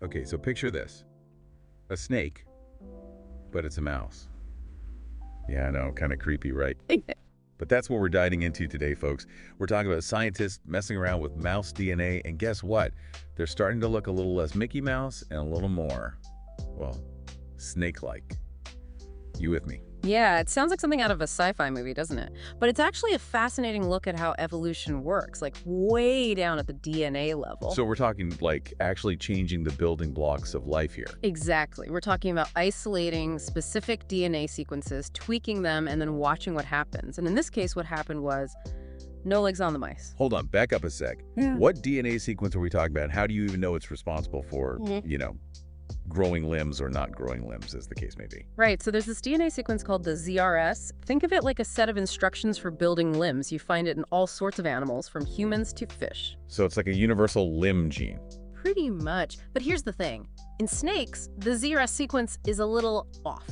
Okay, so picture this. A snake, but it's a mouse. Yeah, I know, kind of creepy, right? But that's what we're diving into today, folks. We're talking about scientists messing around with mouse DNA, and guess what? They're starting to look a little less Mickey Mouse and a little more, well, snake-like. You with me? Yeah, it sounds like something out of a sci-fi movie, doesn't it? But it's actually a fascinating look at how evolution works, like way down at the DNA level. So we're talking like actually changing the building blocks of life here. Exactly. We're talking about isolating specific DNA sequences, tweaking them, and then watching what happens. And in this case, what happened was no legs on the mice. Hold on, back up a sec. Yeah. What DNA sequence are we talking about? How do you even know it's responsible for, growing limbs or not growing limbs, as the case may be? Right, so there's this DNA sequence called the ZRS. Think of it like a set of instructions for building limbs. You find it in all sorts of animals, from humans to fish. So it's like a universal limb gene. Pretty much. But here's the thing. In snakes, the ZRS sequence is a little off.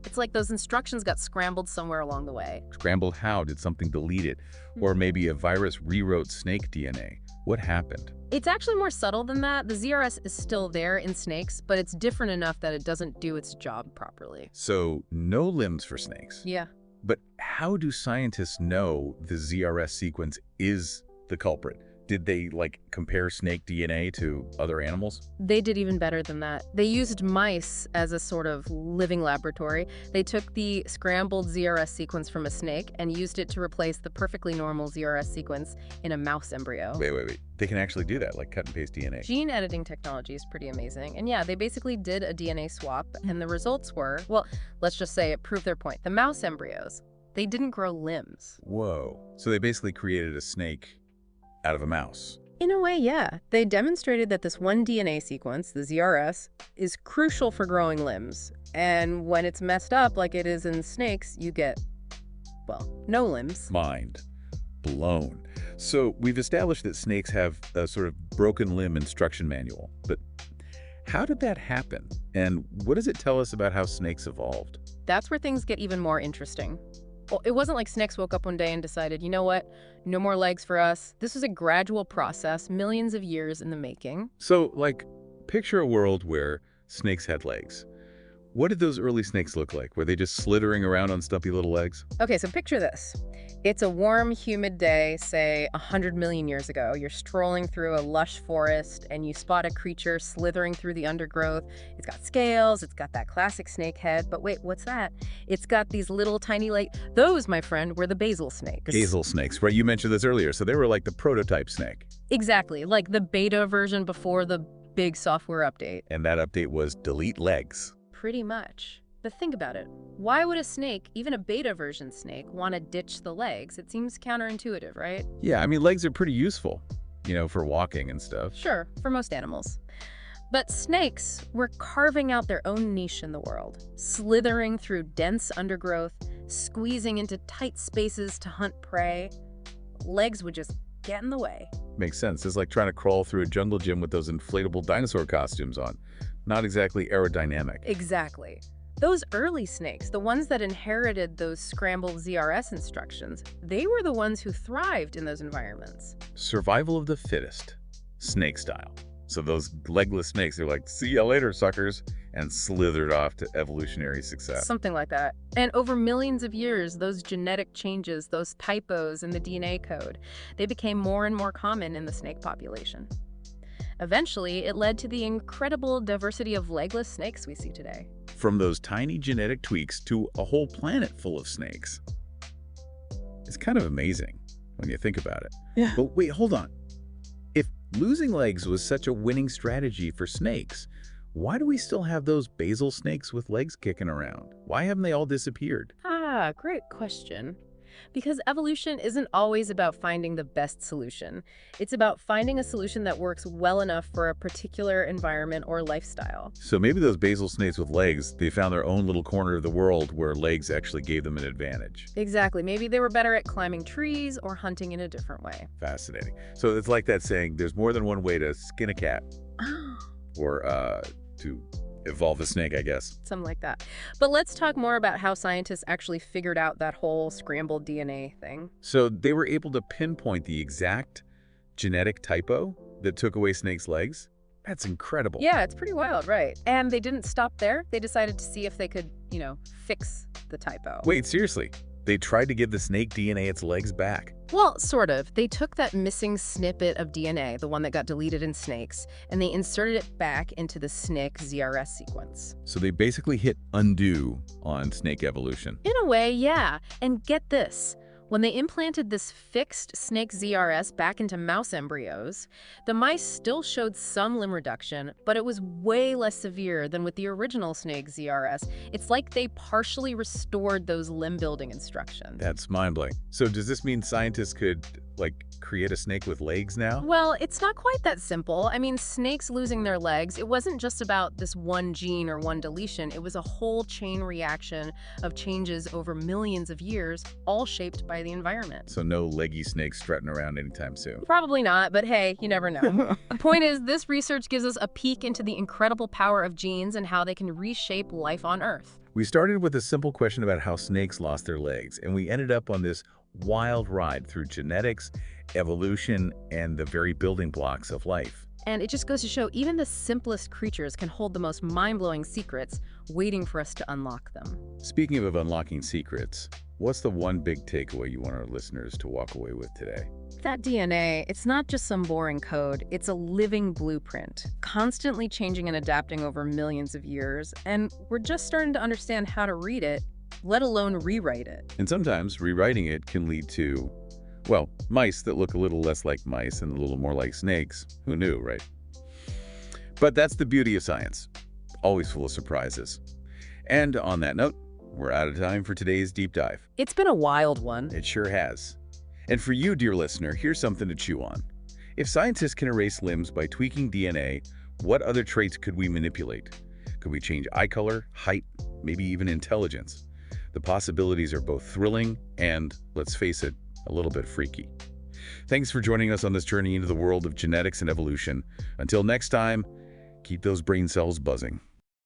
It's like those instructions got scrambled somewhere along the way. Scrambled how? Did something delete it? Or maybe a virus rewrote snake DNA? What happened? It's actually more subtle than that. The ZRS is still there in snakes, but it's different enough that it doesn't do its job properly. So no limbs for snakes. Yeah. But how do scientists know the ZRS sequence is the culprit? Did they, compare snake DNA to other animals? They did even better than that. They used mice as a sort of living laboratory. They took the scrambled ZRS sequence from a snake and used it to replace the perfectly normal ZRS sequence in a mouse embryo. Wait. They can actually do that, like cut and paste DNA. Gene editing technology is pretty amazing. And yeah, they basically did a DNA swap, and the results were, well, let's just say it proved their point. The mouse embryos, they didn't grow limbs. Whoa. So they basically created a snake out of a mouse. In a way, yeah. They demonstrated that this one DNA sequence, the ZRS, is crucial for growing limbs. And when it's messed up like it is in snakes, you get, well, no limbs. Mind blown. So we've established that snakes have a sort of broken limb instruction manual. But how did that happen? And what does it tell us about how snakes evolved? That's where things get even more interesting. Well, it wasn't like snakes woke up one day and decided, you know what, no more legs for us. This was a gradual process, millions of years in the making. So, picture a world where snakes had legs. What did those early snakes look like? Were they just slithering around on stumpy little legs? Okay, so picture this. It's a warm, humid day, say 100 million years ago. You're strolling through a lush forest and you spot a creature slithering through the undergrowth. It's got scales, it's got that classic snake head, but wait, what's that? It's got these little tiny, those, my friend, were the basal snakes. Basal snakes, right? You mentioned this earlier. So they were like the prototype snake. Exactly, like the beta version before the big software update. And that update was delete legs. Pretty much. But think about it. Why would a snake, even a beta version snake, want to ditch the legs? It seems counterintuitive, right? Yeah, I mean, legs are pretty useful, for walking and stuff. Sure, for most animals. But snakes were carving out their own niche in the world, slithering through dense undergrowth, squeezing into tight spaces to hunt prey. Legs would just get in the way. Makes sense. It's like trying to crawl through a jungle gym with those inflatable dinosaur costumes on. Not exactly aerodynamic. Exactly. Those early snakes, the ones that inherited those scrambled ZRS instructions, they were the ones who thrived in those environments. Survival of the fittest, snake style. So those legless snakes, they're like, see ya later, suckers, and slithered off to evolutionary success. Something like that. And over millions of years, those genetic changes, those typos in the DNA code, they became more and more common in the snake population. Eventually, it led to the incredible diversity of legless snakes we see today. From those tiny genetic tweaks to a whole planet full of snakes. It's kind of amazing when you think about it. Yeah. But wait, hold on. If losing legs was such a winning strategy for snakes, why do we still have those basal snakes with legs kicking around? Why haven't they all disappeared? Great question. Because evolution isn't always about finding the best solution. It's about finding a solution that works well enough for a particular environment or lifestyle. So maybe those basal snakes with legs, they found their own little corner of the world where legs actually gave them an advantage. Exactly. Maybe they were better at climbing trees or hunting in a different way. Fascinating. So it's like that saying, there's more than one way to skin a cat. Or to evolve a snake, I guess. Something like that. But let's talk more about how scientists actually figured out that whole scrambled DNA thing. So they were able to pinpoint the exact genetic typo that took away snakes' legs? That's incredible. Yeah, it's pretty wild, right? And they didn't stop there. They decided to see if they could, fix the typo. Wait, seriously? They tried to give the snake DNA its legs back? Well, sort of. They took that missing snippet of DNA, the one that got deleted in snakes, and they inserted it back into the SNCC ZRS sequence. So they basically hit undo on snake evolution. In a way, yeah. And get this. When they implanted this fixed SNCC ZRS back into mouse embryos, the mice still showed some limb reduction, but it was way less severe than with the original SNCC ZRS. It's like they partially restored those limb-building instructions. That's mind-blowing. So does this mean scientists could, create a snake with legs now? Well, it's not quite that simple. I mean, snakes losing their legs, it wasn't just about this one gene or one deletion. It was a whole chain reaction of changes over millions of years, all shaped by the environment. So no leggy snakes strutting around anytime soon. Probably not, but hey, you never know. The point is, this research gives us a peek into the incredible power of genes and how they can reshape life on Earth. We started with a simple question about how snakes lost their legs, and we ended up on this wild ride through genetics, evolution, and the very building blocks of life. And it just goes to show even the simplest creatures can hold the most mind-blowing secrets waiting for us to unlock them. Speaking of unlocking secrets, what's the one big takeaway you want our listeners to walk away with today? That DNA, it's not just some boring code, it's a living blueprint, constantly changing and adapting over millions of years, and we're just starting to understand how to read it, let alone rewrite it. And sometimes rewriting it can lead to, well, mice that look a little less like mice and a little more like snakes. Who knew, right? But that's the beauty of science, always full of surprises. And on that note, we're out of time for today's deep dive. It's been a wild one. It sure has. And for you, dear listener, here's something to chew on. If scientists can erase limbs by tweaking DNA, what other traits could we manipulate? Could we change eye color, height, maybe even intelligence? The possibilities are both thrilling and, let's face it, a little bit freaky. Thanks for joining us on this journey into the world of genetics and evolution. Until next time, keep those brain cells buzzing.